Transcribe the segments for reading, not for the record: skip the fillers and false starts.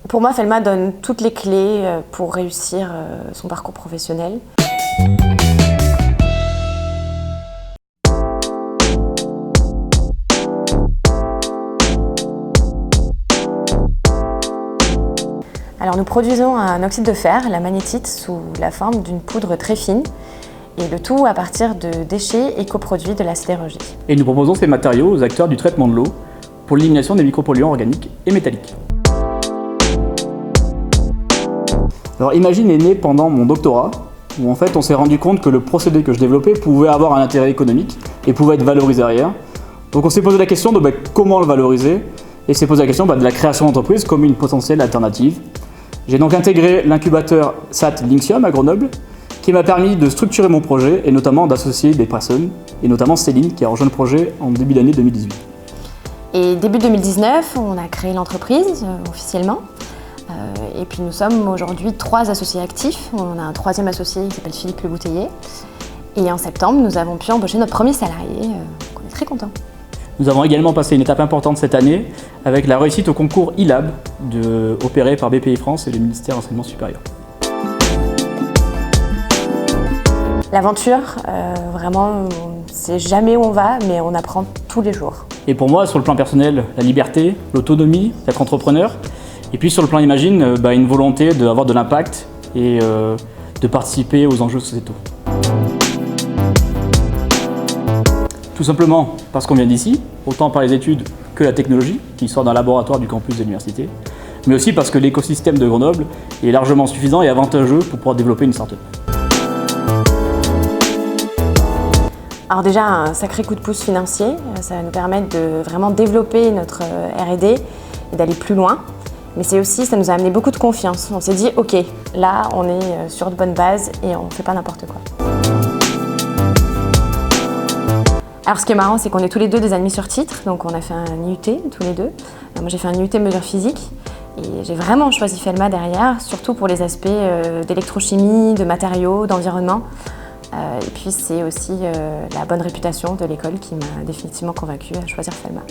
Pour moi, Felma donne toutes les clés pour réussir son parcours professionnel. Alors nous produisons un oxyde de fer, la magnétite, sous la forme d'une poudre très fine, et le tout à partir de déchets et coproduits de la sidérurgie. Et nous proposons ces matériaux aux acteurs du traitement de l'eau pour l'élimination des micropolluants organiques et métalliques. Alors Imagine est né pendant mon doctorat, où en fait on s'est rendu compte que le procédé que je développais pouvait avoir un intérêt économique et pouvait être valorisé derrière. Donc on s'est posé la question de comment le valoriser, et s'est posé la question de la création d'entreprise comme une potentielle alternative. J'ai donc intégré l'incubateur SAT Linxium à Grenoble, qui m'a permis de structurer mon projet et notamment d'associer des personnes, et notamment Céline qui a rejoint le projet en début d'année 2018. Et début 2019, on a créé l'entreprise officiellement. Et puis nous sommes aujourd'hui 3 associés actifs. On a un 3e associé qui s'appelle Philippe Le Bouteiller. Et en septembre, nous avons pu embaucher notre premier salarié. On est très contents. Nous avons également passé une étape importante cette année avec la réussite au concours ILAB opéré par BPI France et le ministère de l'Enseignement supérieur. L'aventure, vraiment, on ne sait jamais où on va, mais on apprend tous les jours. Et pour moi, sur le plan personnel, la liberté, l'autonomie, d'être entrepreneur. Et puis sur le plan Imagine, une volonté d'avoir de l'impact et de participer aux enjeux sociétaux. Tout simplement parce qu'on vient d'ici, autant par les études que la technologie, qui sort d'un laboratoire du campus de l'université, mais aussi parce que l'écosystème de Grenoble est largement suffisant et avantageux pour pouvoir développer une start-up. Alors déjà, un sacré coup de pouce financier, ça va nous permettre de vraiment développer notre R&D et d'aller plus loin. Mais c'est aussi, ça nous a amené beaucoup de confiance. On s'est dit, ok, là, on est sur de bonnes bases et on ne fait pas n'importe quoi. Alors ce qui est marrant, c'est qu'on est tous les deux des admis sur titre, donc on a fait un IUT tous les deux. Moi j'ai fait un IUT mesure physique et j'ai vraiment choisi Felma derrière, surtout pour les aspects d'électrochimie, de matériaux, d'environnement. Et puis c'est aussi la bonne réputation de l'école qui m'a définitivement convaincue à choisir Felma.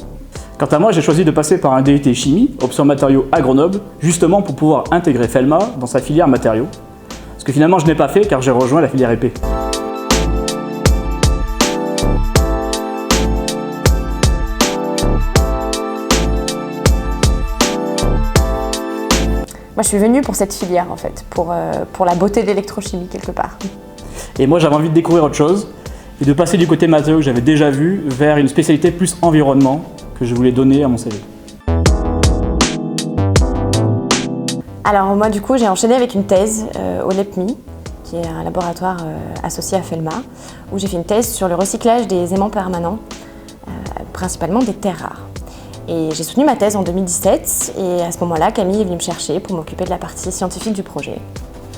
Quant à moi, j'ai choisi de passer par un DUT chimie, option matériaux à Grenoble, justement pour pouvoir intégrer Felma dans sa filière matériaux. Ce que finalement je n'ai pas fait car j'ai rejoint la filière épée. Moi je suis venue pour cette filière en fait, pour la beauté de l'électrochimie quelque part. Et moi j'avais envie de découvrir autre chose et de passer du côté matériaux que j'avais déjà vu vers une spécialité plus environnement que je voulais donner à mon CV. Alors moi du coup j'ai enchaîné avec une thèse au LEPMI, qui est un laboratoire associé à Felma, où j'ai fait une thèse sur le recyclage des aimants permanents, principalement des terres rares. Et j'ai soutenu ma thèse en 2017 et à ce moment-là, Camille est venue me chercher pour m'occuper de la partie scientifique du projet.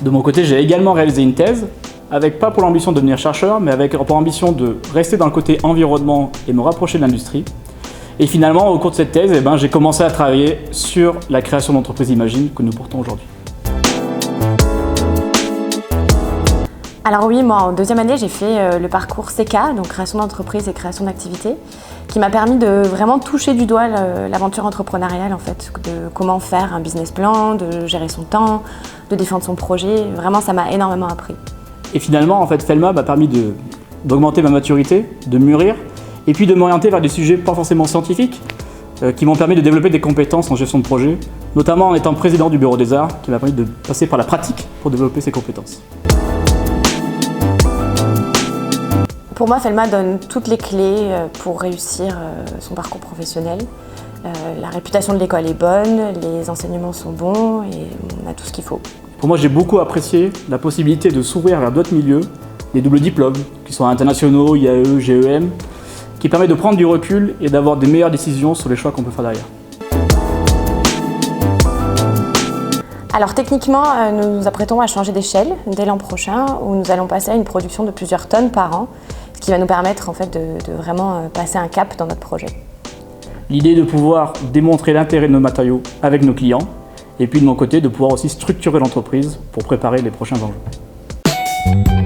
De mon côté, j'ai également réalisé une thèse, avec pas pour l'ambition de devenir chercheur, mais avec pour ambition de rester dans le côté environnement et me rapprocher de l'industrie. Et finalement, au cours de cette thèse, j'ai commencé à travailler sur la création d'entreprise Imagine que nous portons aujourd'hui. Alors oui, moi en 2e année, j'ai fait le parcours CK, donc création d'entreprise et création d'activité, qui m'a permis de vraiment toucher du doigt l'aventure entrepreneuriale en fait, de comment faire un business plan, de gérer son temps, de défendre son projet. Vraiment, ça m'a énormément appris. Et finalement, en fait, Felma m'a permis d'augmenter ma maturité, de mûrir, et puis de m'orienter vers des sujets pas forcément scientifiques, qui m'ont permis de développer des compétences en gestion de projet, notamment en étant président du Bureau des Arts, qui m'a permis de passer par la pratique pour développer ces compétences. Pour moi, Felma donne toutes les clés pour réussir son parcours professionnel. La réputation de l'école est bonne, les enseignements sont bons et on a tout ce qu'il faut. Pour moi, j'ai beaucoup apprécié la possibilité de s'ouvrir vers d'autres milieux, des doubles diplômes, qui sont internationaux, IAE, GEM, qui permet de prendre du recul et d'avoir des meilleures décisions sur les choix qu'on peut faire derrière. Alors techniquement, nous nous apprêtons à changer d'échelle dès l'an prochain, où nous allons passer à une production de plusieurs tonnes par an, ce qui va nous permettre en fait, de vraiment passer un cap dans notre projet. L'idée est de pouvoir démontrer l'intérêt de nos matériaux avec nos clients, et puis de mon côté, de pouvoir aussi structurer l'entreprise pour préparer les prochains enjeux.